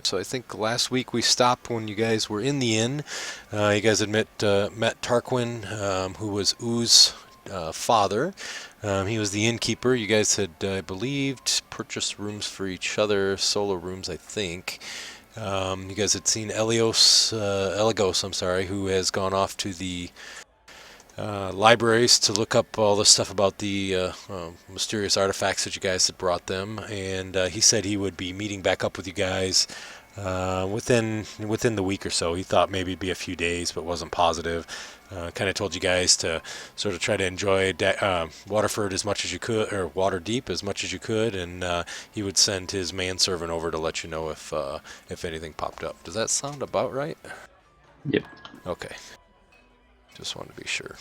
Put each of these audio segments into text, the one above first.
So I think last week we stopped when you guys were in the inn. You guys had met Tarquin, who was Oo's father. He was the innkeeper. You guys had, I believed, purchased rooms for each other, solo rooms, I think. You guys had seen Eligos, I'm sorry, who has gone off to the libraries to look up all the stuff about the mysterious artifacts that you guys had brought them, and he said he would be meeting back up with you guys within the week or so. He thought maybe it'd be a few days, but wasn't positive. Kind of told you guys to sort of try to enjoy Waterford as much as you could, or Waterdeep as much as you could, and he would send his manservant over to let you know if anything popped up. Does that sound about right? Yep. Okay. Just wanted to be sure.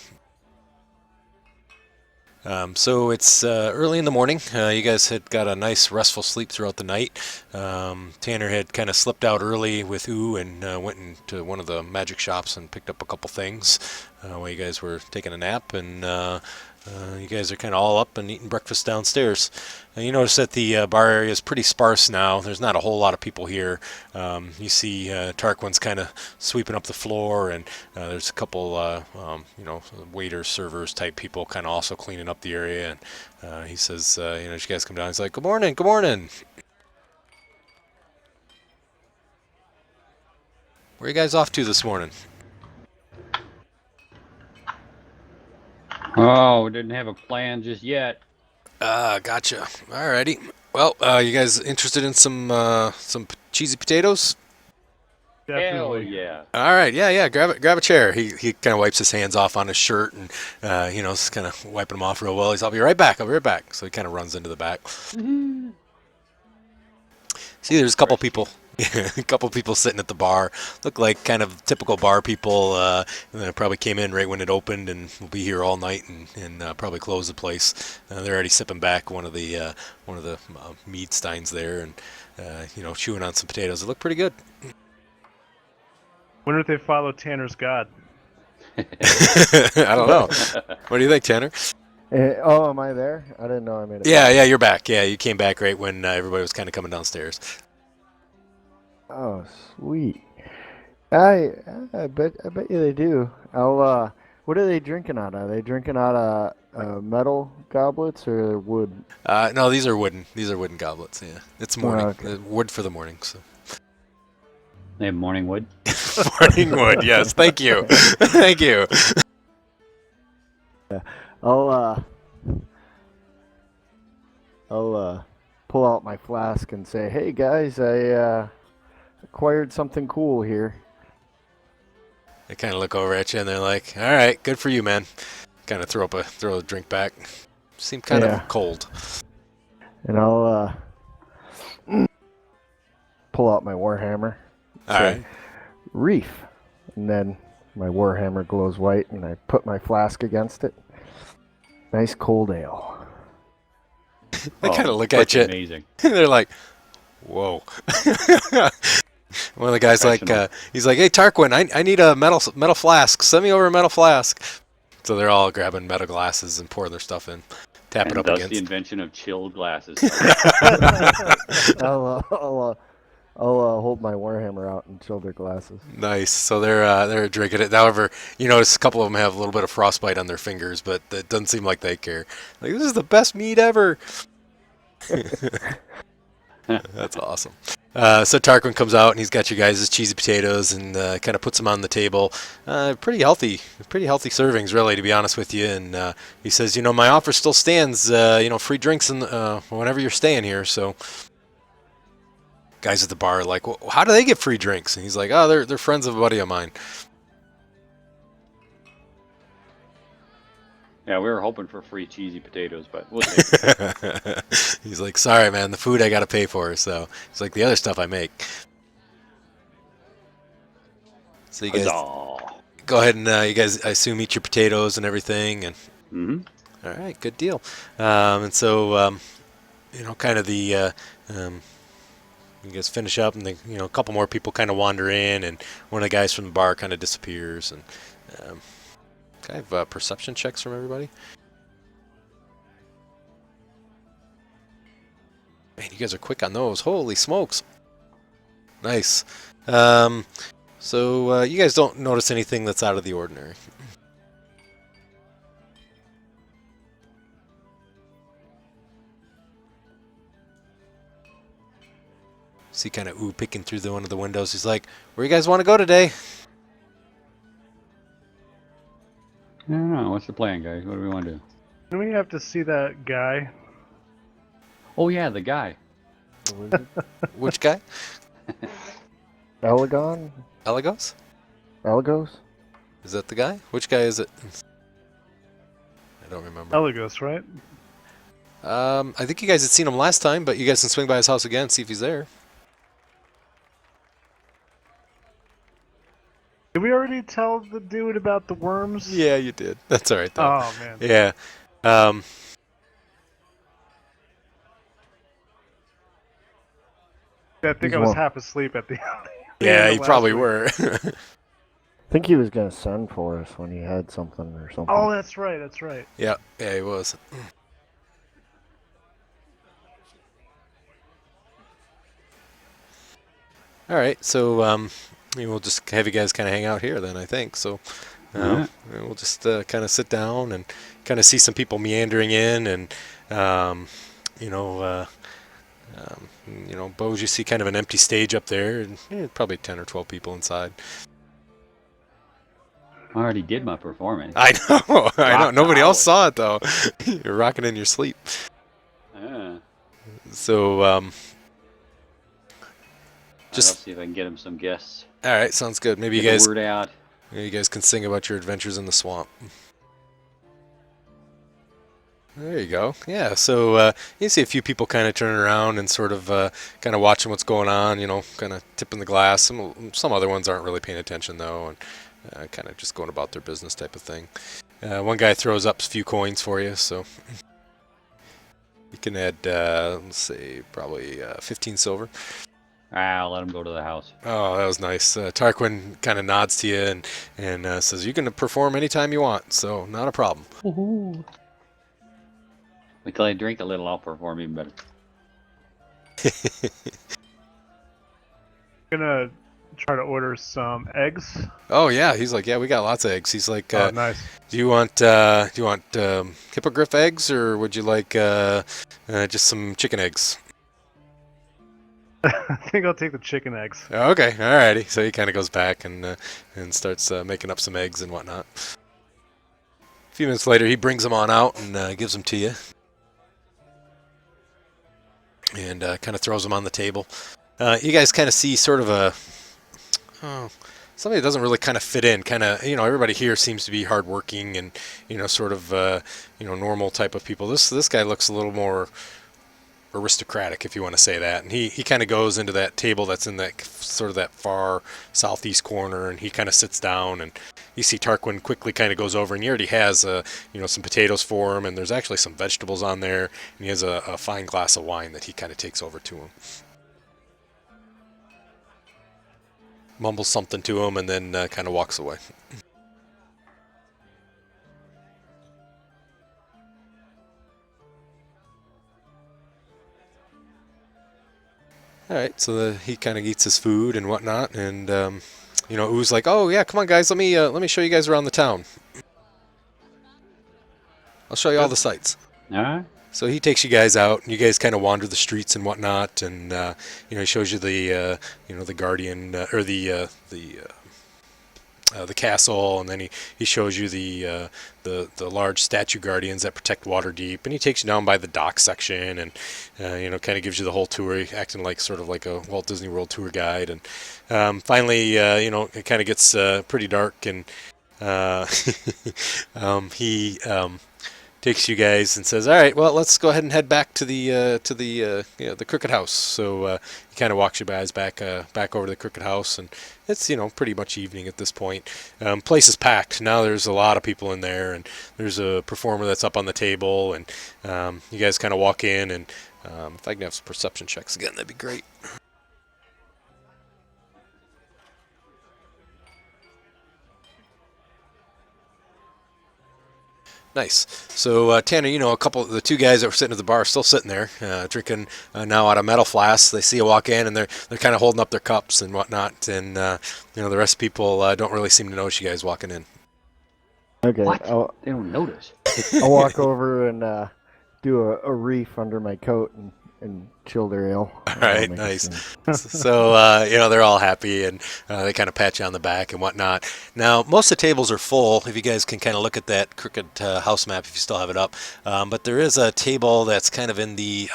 So it's early in the morning. You guys had got a nice restful sleep throughout the night. Tanner had kind of slipped out early with Ooh and went into one of the magic shops and picked up a couple things while you guys were taking a nap. And you guys are kind of all up and eating breakfast downstairs. And you notice that the bar area is pretty sparse now. There's not a whole lot of people here. You see Tarquin's kind of sweeping up the floor, and there's a couple, waiters, servers type people kind of also cleaning up the area. And he says, as you guys come down, he's like, "Good morning, good morning. Where are you guys off to this morning?" Oh, we didn't have a plan just yet. Gotcha. Alrighty. Well, you guys interested in some cheesy potatoes? Hell Definitely. yeah. All right, yeah. Grab a chair. He kind of wipes his hands off on his shirt and just kind of wiping them off real well. He's, "I'll be right back. I'll be right back." So he kind of runs into the back. See, there's a couple people. A couple people sitting at the bar. Look like kind of typical bar people. And they probably came in right when it opened and will be here all night and probably close the place. They're already sipping back one of the mead steins there and chewing on some potatoes. They look pretty good. Wonder if they follow Tanner's God. I don't know. What do you think, Tanner? Am I there? I didn't know I made it. Yeah, you're back. Yeah, you came back right when everybody was kind of coming downstairs. Oh, sweet. I bet you they do. What are they drinking out of? Are they drinking out of metal goblets or wood? No, these are wooden. These are wooden goblets. Yeah, it's morning. okay. Wood for the morning. So. They have morning wood. Morning wood. Yes, thank you, thank you. I'll pull out my flask and say, "Hey guys, I acquired something cool here." They kind of look over at you and they're like, "All right, good for you, man." Kind of throw a drink back. Seem kind of cold. And I'll pull out my warhammer. All right. Reef, and then my warhammer glows white, and I put my flask against it. Nice cold ale. They kind of look at you. Amazing. They're like, "Whoa." One of the guys he's like, "Hey Tarquin, I need a metal flask. Send me over a metal flask." So they're all grabbing metal glasses and pouring their stuff in, tap it up Thus against. the invention of chilled glasses. I'll hold my warhammer out and chill their glasses. Nice. So they're drinking it. However, you notice a couple of them have a little bit of frostbite on their fingers, but it doesn't seem like they care. Like, this is the best mead ever. That's awesome. So Tarquin comes out and he's got you guys' cheesy potatoes and kind of puts them on the table. Pretty healthy servings, really, to be honest with you. And he says, "My offer still stands. Free drinks whenever you're staying here." So guys at the bar are like, "Well, how do they get free drinks?" And he's like, "Oh, they're friends of a buddy of mine." Yeah, we were hoping for free cheesy potatoes, but we'll take it. He's like, "Sorry, man, the food I got to pay for." So he's like, "The other stuff I make." So you guys go ahead and you guys, I assume, eat your potatoes and everything. And all right, good deal. And so kind of the you guys finish up, and a couple more people kind of wander in, and one of the guys from the bar kind of disappears. And can I have perception checks from everybody? Man, you guys are quick on those. Holy smokes. Nice. So you guys don't notice anything that's out of the ordinary. See kind of picking through one of the windows. He's like, "Where you guys want to go today?" I don't know. What's the plan, guys? What do we want to do? Do we have to see that guy? Oh yeah, the guy. The wizard? Which guy? Elegon? Elegos? Elagos? Is that the guy? Which guy is it? I don't remember. Elegos, right? I think you guys had seen him last time, but you guys can swing by his house again and see if he's there. Did we already tell the dude about the worms? Yeah, you did. That's all right, though. Oh, man. Yeah. I think He's I was one. half asleep at the end. Yeah, of you last probably week. were. I think he was gonna send for us when he had something or something. Oh, that's right. That's right. Yeah, he was. All right, so we'll just have you guys kind of hang out here then, I think. So Alright. we'll just kind of sit down and kind of see some people meandering in, and you know, Bose, you see kind of an empty stage up there, and probably 10 or 12 people inside. I already did my performance. I know, I know. Rocked Nobody else out. saw it though. You're rocking in your sleep. Yeah. So I'll just see if I can get him some guests. all right, sounds good. Maybe Get you guys, the word out. you guys can sing about your adventures in the swamp. There you go. Yeah, so you see a few people kind of turning around and sort of kind of watching what's going on, kind of tipping the glass. Some other ones aren't really paying attention, though, and kind of just going about their business type of thing. One guy throws up a few coins for you, so you can add, let's say, probably 15 silver. I'll let him go to the house. Oh, that was nice. Tarquin kind of nods to you and says, "You can perform anytime you want, so not a problem." Woohoo! Until I drink a little, I'll perform even better. Gonna try to order some eggs. Oh yeah, he's like, "Yeah, we got lots of eggs." He's like, Oh, nice. Do you want hippogriff eggs, or would you like just some chicken eggs?" I think I'll take the chicken eggs. Oh, okay, alrighty. So he kind of goes back and starts making up some eggs and whatnot. A few minutes later, he brings them on out and gives them to you, and kind of throws them on the table. You guys kind of see sort of somebody that doesn't really kind of fit in. Kind of, everybody here seems to be hardworking and sort of normal type of people. This guy looks a little more aristocratic, if you want to say that, and he kind of goes into that table that's in that sort of that far southeast corner, and he kind of sits down, and you see Tarquin quickly kind of goes over, and he already has some potatoes for him, and there's actually some vegetables on there, and he has a fine glass of wine that he kind of takes over to him, mumbles something to him, and then kind of walks away. All right, so he kind of eats his food and whatnot, and Oo's like, "Oh yeah, come on guys, let me show you guys around the town. I'll show you all the sights." Alright? So he takes you guys out, and you guys kind of wander the streets and whatnot, and he shows you the the guardian or the castle, and then he shows you the large statue guardians that protect Waterdeep, and he takes you down by the dock section, and kind of gives you the whole tour, acting like sort of like a Walt Disney World tour guide, and finally it kind of gets pretty dark, and he takes you guys and says, "All right, well, let's go ahead and head back to the Crooked House." So he kind of walks you guys back over to the Crooked House, and it's pretty much evening at this point. Place is packed now. There's a lot of people in there, and there's a performer that's up on the table, and you guys kind of walk in, and if I can have some perception checks again, that'd be great. Nice. So Tanner, you know, the two guys that were sitting at the bar are still sitting there, drinking now out of metal flasks. They see you walk in, and they're kind of holding up their cups and whatnot. And you know, the rest of people don't really seem to notice you guys walking in. Okay, What? I'll They don't notice. walk over and do a reef under my coat and chill their ale. All right, Make a nice. scene. So, you know, they're all happy and they kind of pat you on the back and whatnot. Now, most of the tables are full, if you guys can kind of look at that crooked house map if you still have it up. But there is a table that's kind of in the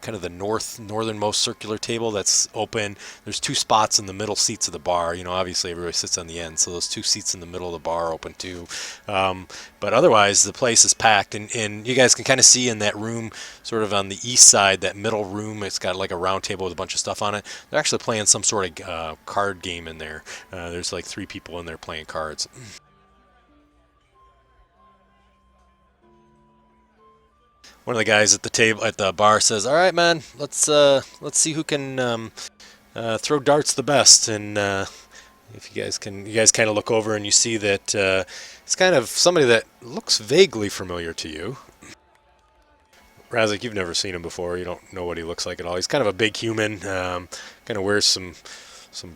kind of the northernmost circular table that's open. There's two spots in the middle seats of the bar. You know, obviously everybody sits on the end, so those two seats in the middle of the bar are open too. But otherwise, the place is packed, and you guys can kind of see in that room, sort of on the east side, that middle room. It's got like a round table with a bunch of stuff on it. They're actually playing some sort of card game in there. There's like 3 people in there playing cards. One of the guys at the table at the bar says, "All right, man, let's see who can throw darts the best." And if you guys kind of look over and you see that it's kind of somebody that looks vaguely familiar to you. Razik, you've never seen him before. You don't know what he looks like at all. He's kind of a big human. Kind of wears some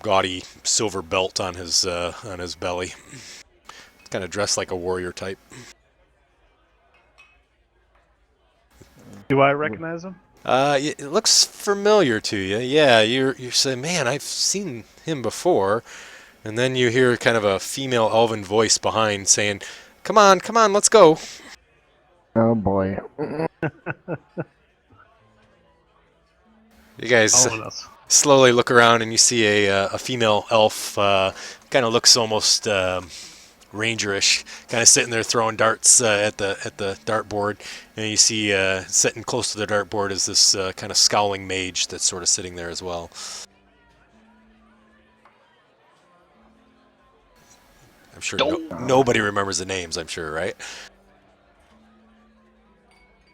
gaudy silver belt on his belly. Kind of dressed like a warrior type. Do I recognize him? It looks familiar to you. Yeah, you're saying, man, I've seen him before. And then you hear kind of a female elven voice behind saying, come on, let's go. Oh boy. You guys All of us. slowly look around and you see a female elf, kind of looks almost rangerish, kind of sitting there throwing darts at the dartboard, and you see sitting close to the dartboard is this kind of scowling mage that's sort of sitting there as well. I'm sure nobody remembers the names. I'm sure, right?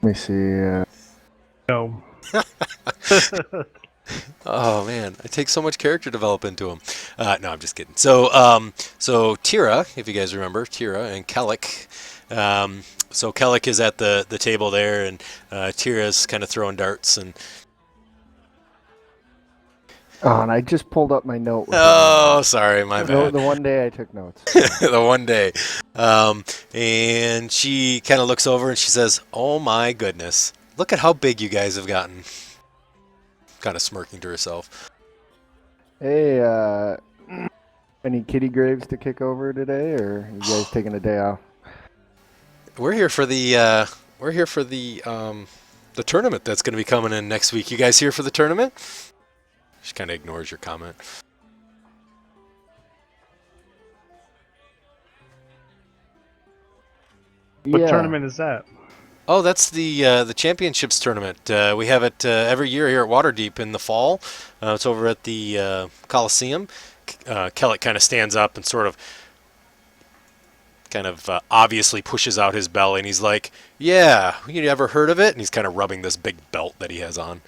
Let me see. No. Oh man, I take so much character development into him. No, I'm just kidding. So Tira, if you guys remember, Tira and Kellic. So Kellic is at the table there, and Tira's kind of throwing darts. And And I just pulled up my note. oh, sorry, my bad. The one day I took notes. The one day, and she kind of looks over and she says, "Oh my goodness, look at how big you guys have gotten." Kind of smirking to herself. Hey, any kitty graves to kick over today, or you guys taking a day off? We're here for the tournament that's going to be coming in next week. You guys here for the tournament? She kind of ignores your comment. What tournament is that? Oh, that's the championships tournament. We have it every year here at Waterdeep in the fall. It's over at the Coliseum. Kellic kind of stands up and sort of obviously pushes out his belly, and he's like, "Yeah, you ever heard of it?" And he's kind of rubbing this big belt that he has on.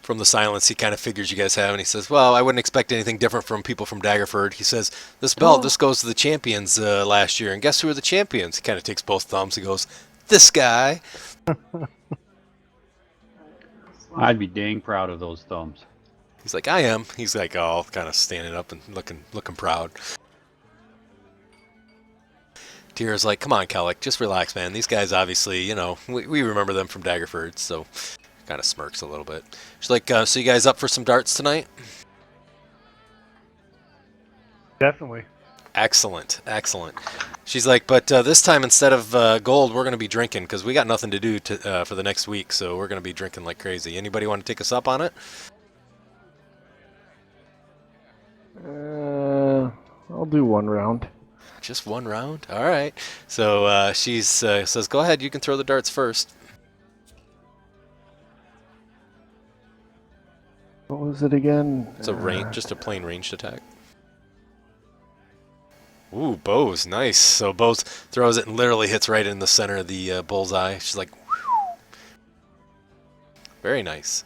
From the silence, he kind of figures you guys have, and he says, "Well, I wouldn't expect anything different from people from Daggerford." He says, "This belt, this goes to the champions last year, and guess who are the champions?" He kind of takes both thumbs. He goes, "This guy." I'd be dang proud of those thumbs. He's like, "I am." He's like, all kind of standing up and looking proud. Tira's like, "Come on, Kellic, just relax, man. These guys, obviously, you know, we remember them from Daggerford," so kind of smirks a little bit. She's like, "So you guys up for some darts tonight?" Definitely. Excellent. She's like, "But this time instead of gold, we're going to be drinking because we got nothing to do for the next week, so we're going to be drinking like crazy. Anybody want to take us up on it?" I'll do one round. Just one round? All right. So she says, "Go ahead, you can throw the darts first." What was it again? It's just a plain ranged attack. Ooh, bows, nice. So bows throws it and literally hits right in the center of the bullseye. She's like, whew. Very nice.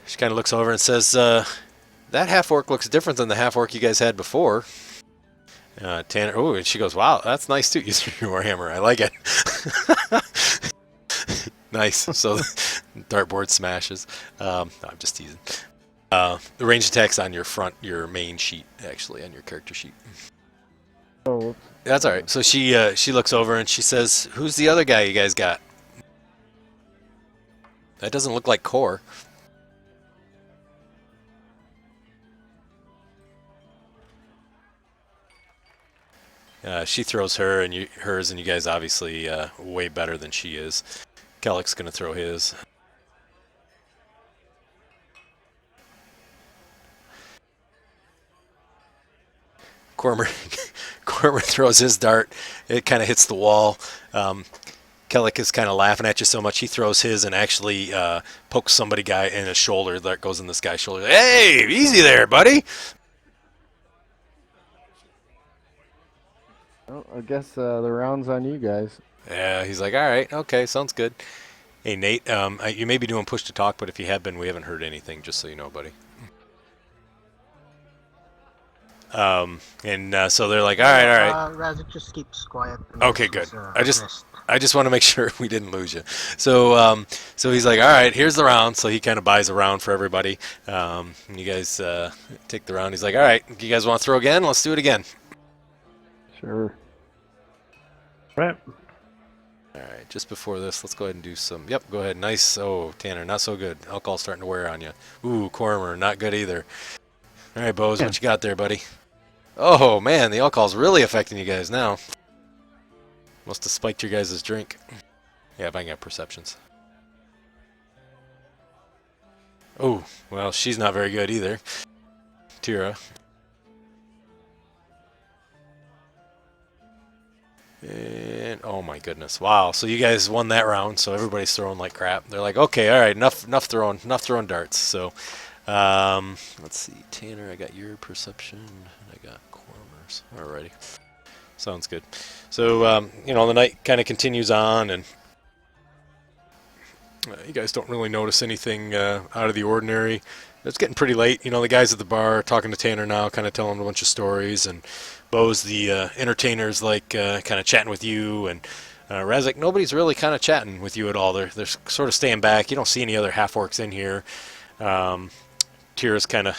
She kind of looks over and says, that half-orc looks different than the half-orc you guys had before. Tanner, oh, and she goes, wow, that's nice too. Use your warhammer. I like it. Nice. So dartboard smashes. No, I'm just teasing. The range attack's on your main sheet, actually, on your character sheet. Oh, whoops. That's all right. So she looks over and she says, "Who's the other guy you guys got? That doesn't look like Core." She throws hers, and you guys obviously way better than she is. Kellick's gonna throw his. Cormer throws his dart. It kind of hits the wall. Kellick is kind of laughing at you so much he throws his and actually pokes somebody guy in his shoulder. That goes in this guy's shoulder. Hey, easy there, buddy. Well, I guess the round's on you guys. Yeah, he's like, all right, okay, sounds good. Hey, Nate, you may be doing push to talk, but if you have been, we haven't heard anything, just so you know, buddy. So they're like, all right. Razik just keeps quiet. Okay, good. I just want to make sure we didn't lose you. So he's like, all right, here's the round. So he kind of buys a round for everybody. And you guys take the round. He's like, all right, you guys want to throw again? Let's do it again. Sure. Right. All right, just before this, let's go ahead and do some. Yep, go ahead. Nice. Oh, Tanner, not so good. Alcohol's starting to wear on you. Ooh, Cormer, not good either. All right, Bose, what you got there, buddy? Oh, man, the alcohol's really affecting you guys now. Must have spiked your guys' drink. Yeah, if I can get perceptions. Oh, well, she's not very good either. Tira. And, oh my goodness. Wow, so you guys won that round, so everybody's throwing like crap. They're like, okay, all right, enough throwing darts. So, let's see, Tanner, I got your perception, and I got Cormer's. Alrighty. Sounds good. So, the night kind of continues on, and you guys don't really notice anything out of the ordinary. It's getting pretty late. The guys at the bar are talking to Tanner now, kind of telling him a bunch of stories, and Bo's the entertainer's like kind of chatting with you, and Razik, nobody's really kind of chatting with you at all. They're sort of staying back. You don't see any other half-orcs in here. Tira's kind of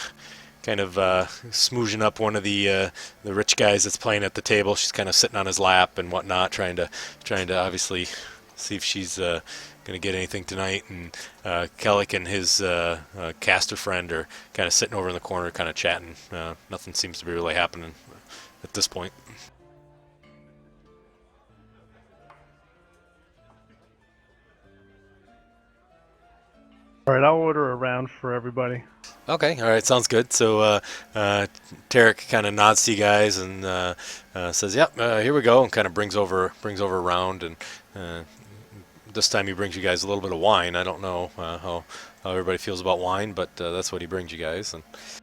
smoozing up one of the rich guys that's playing at the table. She's kind of sitting on his lap and whatnot, trying to obviously see if she's going to get anything tonight. And Kellick and his caster friend are kind of sitting over in the corner, kind of chatting. Nothing seems to be really happening at this point. All right, I'll order a round for everybody. Okay, all right, sounds good. So Tarek kind of nods to you guys and says, "Yep, here we go," and kind of brings over a round. And this time he brings you guys a little bit of wine. I don't know how everybody feels about wine, but that's what he brings you guys, and that's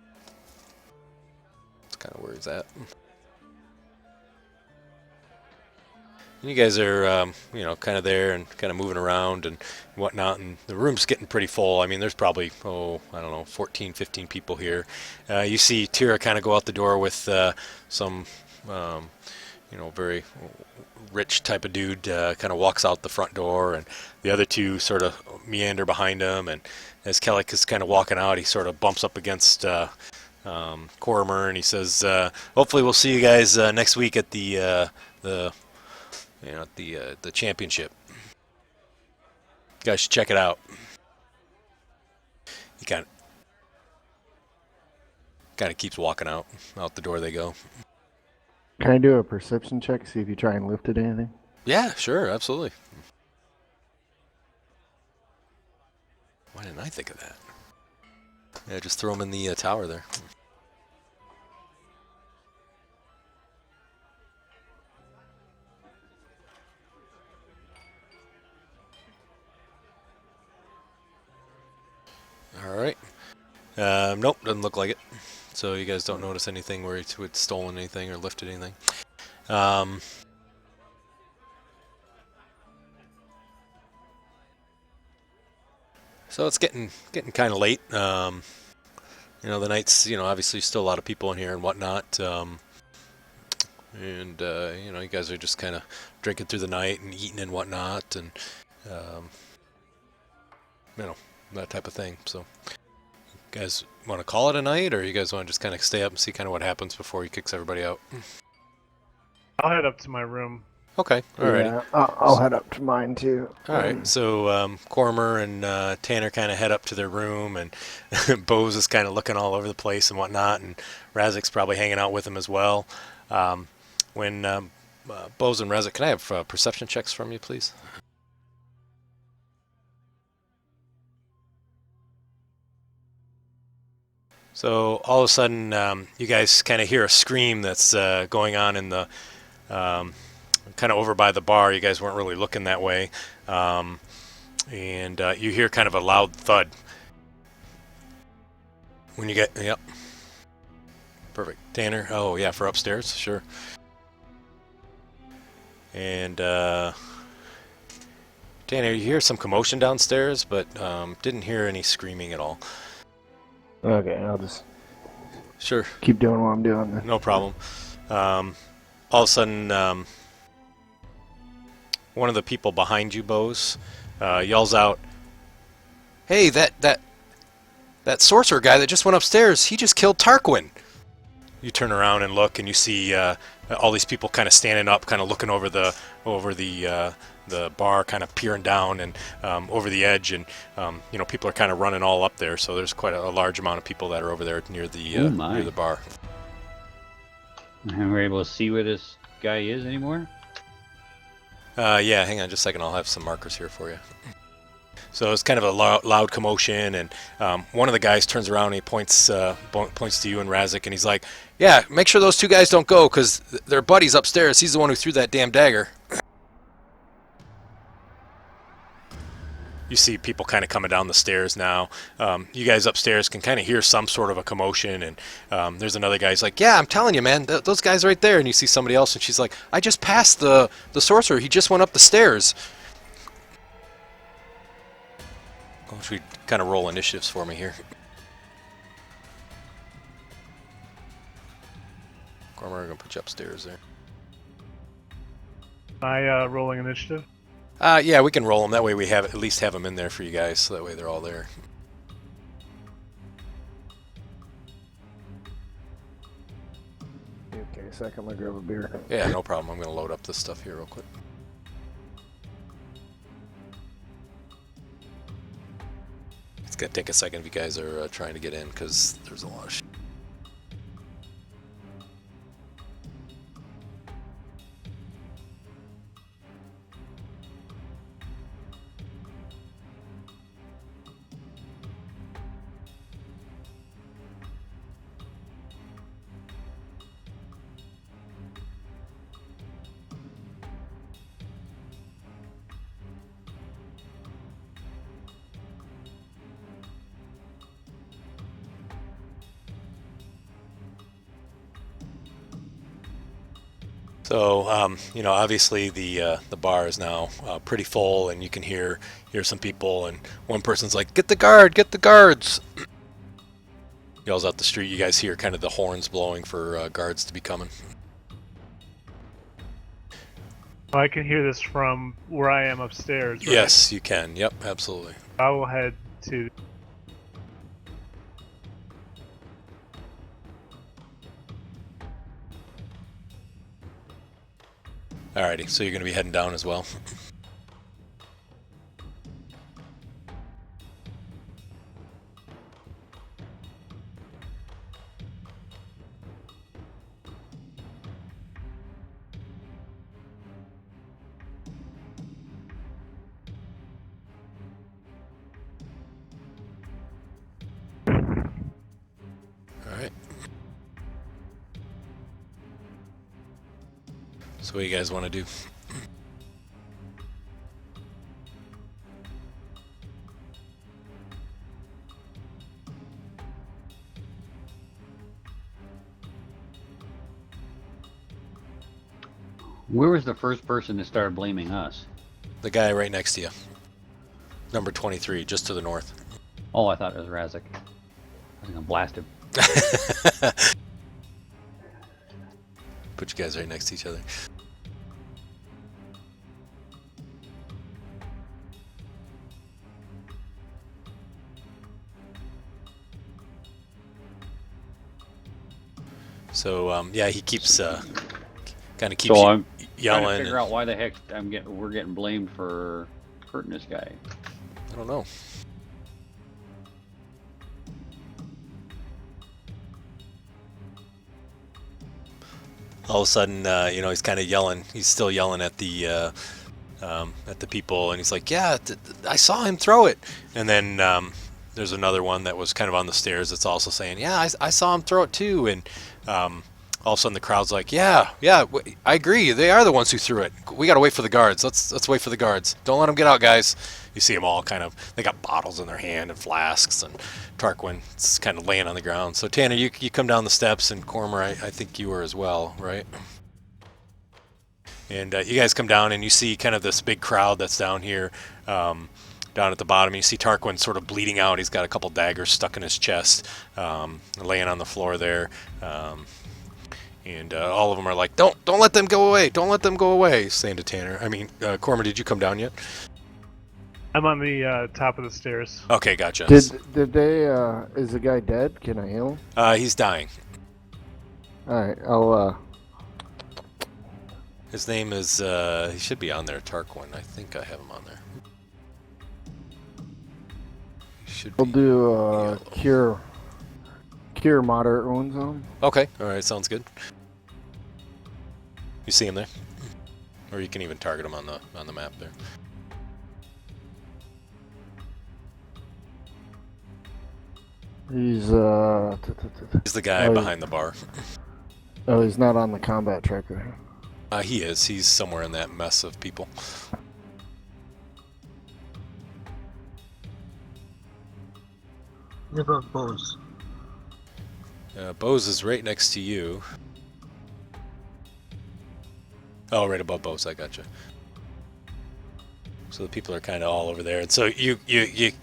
kind of where he's at. And you guys are, kind of there and kind of moving around and whatnot, and the room's getting pretty full. I mean, there's probably, 14, 15 people here. You see Tira kind of go out the door with some, very rich type of dude, kind of walks out the front door, and the other two sort of meander behind him, and as Kellick is kind of walking out, he sort of bumps up against Cormer, and he says, hopefully we'll see you guys next week at the championship. You guys should check it out. He kind of keeps walking out the door they go. Can I do a perception check, see if you try and lift it anything? Yeah, sure, absolutely. Why didn't I think of that? Yeah, just throw him in the tower there. Alright. Nope, doesn't look like it. So you guys don't notice anything where it's stolen anything or lifted anything. So it's getting kind of late. The night's, obviously still a lot of people in here and whatnot. And you guys are just kind of drinking through the night and eating and whatnot, and um, that type of thing. So, you guys want to call it a night, or you guys want to just kind of stay up and see kind of what happens before he kicks everybody out? I'll head up to my room. Okay, alrighty. Yeah, I'll head up to mine too. All right, so Cormer and Tanner kind of head up to their room, and Bose is kind of looking all over the place and whatnot, and Razik's probably hanging out with him as well. When Bose and Razik, can I have perception checks from you, please? So all of a sudden, you guys kind of hear a scream that's going on in the kind of over by the bar. You guys weren't really looking that way. And you hear kind of a loud thud. When you get, yep. Perfect. Tanner, oh yeah, for upstairs, sure. And Tanner, you hear some commotion downstairs, but didn't hear any screaming at all. Okay, I'll just Sure. keep doing what I'm doing then. No problem. All of a sudden, one of the people behind you, Bose, yells out, "Hey, that sorcerer guy that just went upstairs, he just killed Tarquin." You turn around and look, and you see all these people kind of standing up, kind of looking over the bar, kind of peering down and over the edge, and people are kind of running all up there. So there's quite a large amount of people that are over there near the bar. And we're able to see where this guy is anymore? Yeah, hang on just a second. I'll have some markers here for you. So it's kind of a loud commotion, and one of the guys turns around and he points to you and Razik, and he's like, "Yeah, make sure those two guys don't go, because their buddy's upstairs. He's the one who threw that damn dagger." You see people kind of coming down the stairs now. You guys upstairs can kind of hear some sort of a commotion, and there's another guy. He's like, "Yeah, I'm telling you, man, those guys right there." And you see somebody else, and she's like, "I just passed the sorcerer. He just went up the stairs." Why don't you kind of roll initiatives for me here? Cormer, I'm going to put you upstairs there. Am I rolling initiative? Yeah, we can roll them. That way we at least have them in there for you guys, so that way they're all there. Okay, a second, I'm gonna grab a beer. Yeah, no problem. I'm going to load up this stuff here real quick. It's going to take a second if you guys are trying to get in, because there's a lot of shit. So, obviously the bar is now pretty full, and you can hear some people, and one person's like, "Get the guard! Get the guards!" Yells out the street. You guys hear kind of the horns blowing for guards to be coming. I can hear this from where I am upstairs, right? Yes, you can. Yep, absolutely. I will head to... Alrighty, so you're going to be heading down as well. Alright. So what do you guys want to do? Where was the first person that started blaming us? The guy right next to you. Number 23, just to the north. Oh, I thought it was Razak. I was gonna blast him. Put you guys right next to each other. So yeah, he keeps kind of keeps So you I'm yelling. trying to figure out why the heck we're getting blamed for hurting this guy. I don't know. All of a sudden, he's kind of yelling. He's still yelling at the people, and he's like, "Yeah, I saw him throw it." And then there's another one that was kind of on the stairs that's also saying, "Yeah, I saw him throw it too." And all of a sudden, the crowd's like, "Yeah, I agree. They are the ones who threw it. We got to wait for the guards. Let's wait for the guards. Don't let them get out, guys." You see them all kind of. They got bottles in their hand and flasks, and Tarquin's kind of laying on the ground. So Tanner, you come down the steps, and Cormer, I think you were as well, right? And you guys come down and you see kind of this big crowd that's down here, down at the bottom. You see Tarquin sort of bleeding out. He's got a couple daggers stuck in his chest, laying on the floor there. And all of them are like, don't let them go away. Don't let them go away, saying to Tanner. I mean, Cormer, did you come down yet? I'm on the top of the stairs. Okay, gotcha. Did they? Is the guy dead? Can I heal him? He's dying. All right, I'll. His name is, he should be on there, Tarquin. I think I have him on there. He should We'll be do cure moderate wounds on him. Okay, alright, sounds good. You see him there? Or you can even target him on the map there. He's He's the guy behind the bar. Oh, he's not on the combat tracker. He is. He's somewhere in that mess of people. What about Bose? Bose is right next to you. Oh, right above Bose. I gotcha. So the people are kind of all over there. And so you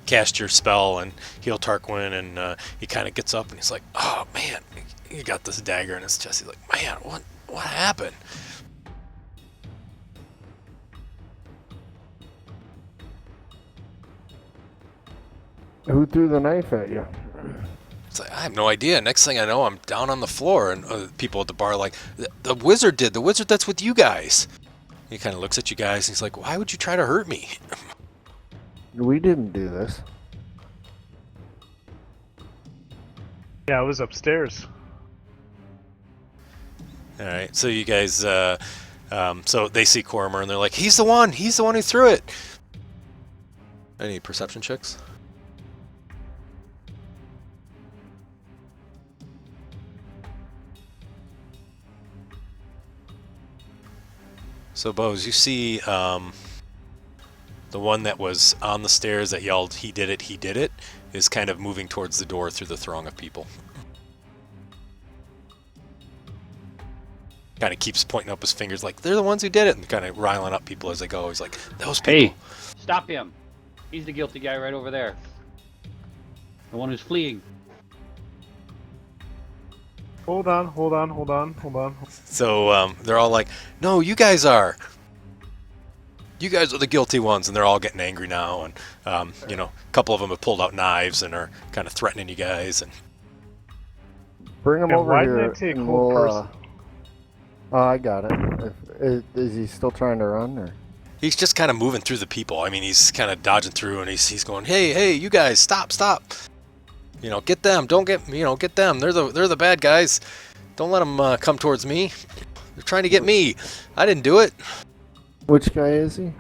cast your spell and heal Tarquin, and he kind of gets up and he's like, "Oh man," he got this dagger in his chest. He's like, "Man, what happened?" Who threw the knife at you? It's like, I have no idea. Next thing I know, I'm down on the floor, and people at the bar are like, the wizard did. The wizard that's with you guys. He kind of looks at you guys, and he's like, "Why would you try to hurt me?" We didn't do this. Yeah, I was upstairs. All right, so you guys, so they see Cormer, and they're like, he's the one who threw it." Any perception checks? So, Bose, you see the one that was on the stairs that yelled, he did it, is kind of moving towards the door through the throng of people. Kind of keeps pointing up his fingers like, they're the ones who did it, and kind of riling up people as they go. He's like, those people. Hey, stop him. He's the guilty guy right over there. The one who's fleeing. Hold on. So they're all like, no, you guys are. You guys are the guilty ones, and they're all getting angry now. And, a couple of them have pulled out knives and are kind of threatening you guys. And Bring him And over why here. didn't I take and hold we'll, person? Oh, I got it. Is he still trying to run, or? he's just kind of moving through the people. I mean, he's kind of dodging through, and he's going, hey, you guys, stop. Get them. Don't get them. They're the bad guys. Don't let them come towards me. They're trying to get me. I didn't do it. Which guy is he?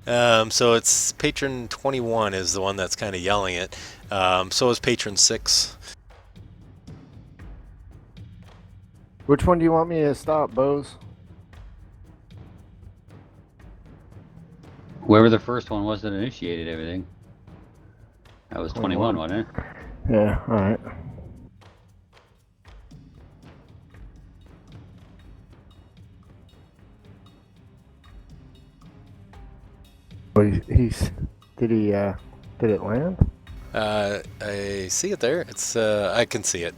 So it's Patron 21 is the one that's kind of yelling it. So is Patron 6. Which one do you want me to stop, Bose? Whoever the first one was that initiated everything. That was 21, wasn't it? Yeah, alright. Did it land? I see it there. It's I can see it.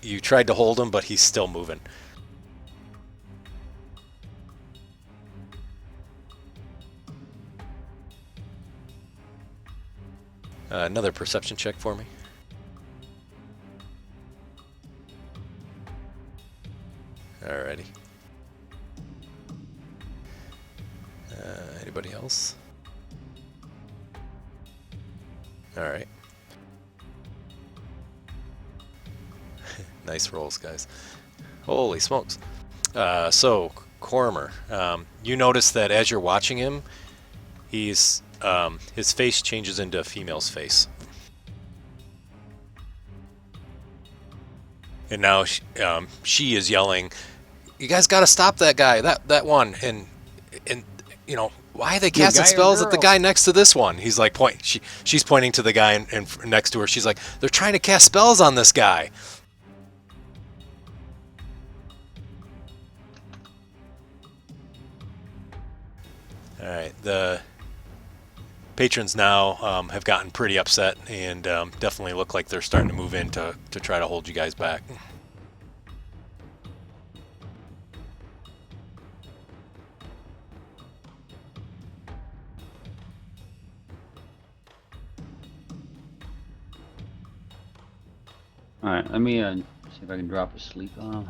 You tried to hold him, but he's still moving. Another perception check for me. Alrighty. Anybody else? Alright. Nice rolls, guys. Holy smokes. So, Cormer, you notice that as you're watching him, his face changes into a female's face. And now she is yelling, "You guys got to stop that guy, that one!" And you know, why are they casting guy or spells at the girl? guy next to this one? He's like, she's pointing to the guy and next to her. She's like, they're trying to cast spells on this guy. All right, the patrons now have gotten pretty upset and definitely look like they're starting to move in to try to hold you guys back. All right, let me see if I can drop asleep on him.